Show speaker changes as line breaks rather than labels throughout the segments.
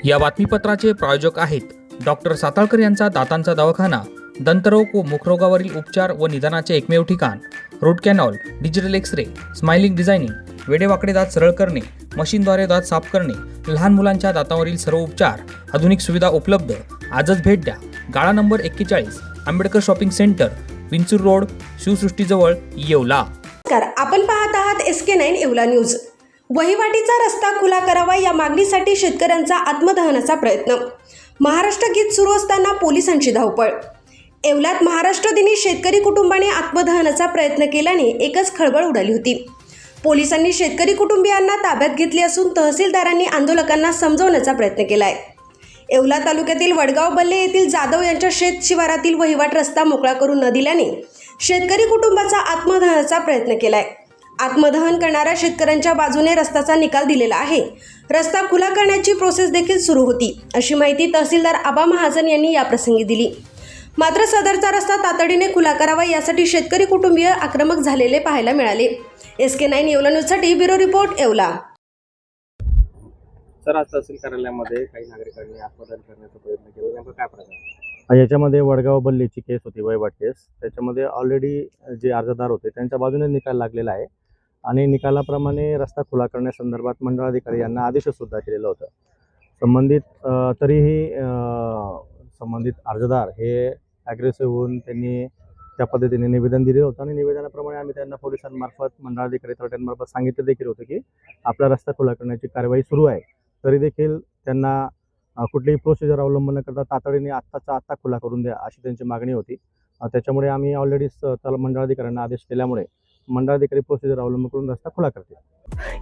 या बातमीपत्राचे प्रायोजक आहेत डॉक्टर साताळकर यांचा दातांचा दवाखाना, दंतरोग व मुखरोगावरील उपचार व निदानाचे एकमेव ठिकाण. Root canal, digital x-ray, smiling designing, वेडेवाकडे दात सरळ करणे, मशीनद्वारे दात साफ करणे, लहान मुलांच्या दातावरील सर्व उपचार, आधुनिक सुविधा उपलब्ध. आजच भेट द्या. गाळा number 41, Ambedkar shopping centre, Vinchur road, शिवसृष्टीजवळ, येवला.
आपण पाहत आहात SK9 येवला न्यूज. वहिवाटीचा रस्ता खुला करावा या मागणीसाठी शेतकऱ्यांचा आत्मदहनाचा प्रयत्न. महाराष्ट्र गीत सुरू असताना पोलिसांची धावपळ. येवल्यात महाराष्ट्र दिनी शेतकरी कुटुंबाने आत्मदहनाचा प्रयत्न केल्याने एकच खळबळ उडाली होती. पोलिसांनी शेतकरी कुटुंबियांना ताब्यात घेतले असून तहसीलदारांनी आंदोलकांना समजवण्याचा प्रयत्न केलाय. येवला तालुक्यातील वडगाव बल्ले येथील जाधव यांच्या शेत शिवारातील वहिवाट रस्ता मोकळा करून न दिल्याने शेतकरी कुटुंबाचा आत्मदहनाचा प्रयत्न केलाय. आत्मदहन करणाऱ्या शेतकऱ्यांच्या बाजूने रस्त्याचा निकाल दिलेला आहे. रस्ता खुला करण्याची प्रोसेस देखील सुरू होती, अशी माहिती तहसीलदार आबा महाजन यांनी याप्रसंगी दिली. मात्र सदरचा रस्ता तातडीने खुला करावा यासाठी शेतकरी कुटुंबीय आक्रमक झालेले पाहायला मिळाले. SK9 येवला न्यूजसाठी ब्युरो रिपोर्ट येवला.
सर, आज तहसील कार्यालयामध्ये काही नागरिकांनी आत्मदहन करण्याचा प्रयत्न केला, नेमकं काय प्रकार?
याच्यामध्ये वडगाव बल्लीची केस होती, वहिवाट केस. त्याच्यामध्ये ऑलरेडी जे अर्जदार होते त्यांच्या बाजूने निकाल लागलेला आहे आणि निकालाप्रमाणे रस्ता खुला करण्यासंदर्भात मंडळाधिकारी यांना आदेशसुद्धा केलेलं होतं. संबंधित अर्जदार हे ॲग्रेसिव्ह होऊन त्यांनी त्या पद्धतीने निवेदन दिले होतं आणि निवेदनाप्रमाणे आम्ही त्यांना पोलिसांमार्फत, मंडळाधिकारी तळट्यांमार्फत सांगितलं देखील होतं की आपला रस्ता खुला करण्याची कार्यवाही सुरू आहे. तरी देखील त्यांना कुठलीही प्रोसिजर अवलंबन न करता तातडीने आत्ताचा आत्ता खुला करून द्या अशी त्यांची मागणी होती. त्याच्यामुळे आम्ही ऑलरेडी मंडळाधिकाऱ्यांना आदेश केल्यामुळे मंडळाधिकारी प्रोसिजर अवलंबन करून रस्ता खुला करतील.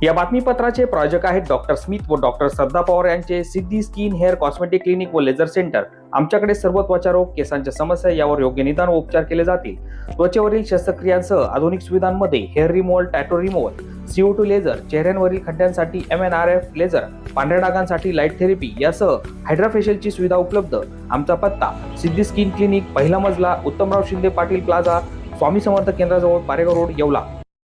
या बातमीपत्राचे प्रायोजक आहेत डॉक्टर स्मिथ व डॉक्टर श्रद्धा पवार यांचे सिद्धी स्किन हेअर कॉस्मेटिक क्लिनिक व लेझर सेंटर. आमच्याकडे सर्व त्वचारोग, केसांच्या समस्या यावर योग्य निदान व उपचार केले जातील. त्वचेवरील शस्त्रक्रियांसह आधुनिक सुविधांमध्ये hair removal, tattoo removal, CO2 laser, चेहऱ्यांवरील खड्ड्यांसाठी MNRF लेझर, पांढऱ्या डागांसाठी लाईट थेरपी यासह हायड्राफेशियलची सुविधा उपलब्ध. आमचा पत्ता सिद्धी स्किन क्लिनिक, पहिला मजला, उत्तमराव शिंदे पाटील प्लाझा, स्वामी समर्थ केंद्राजवळ, पारेगाव रोड, येवला.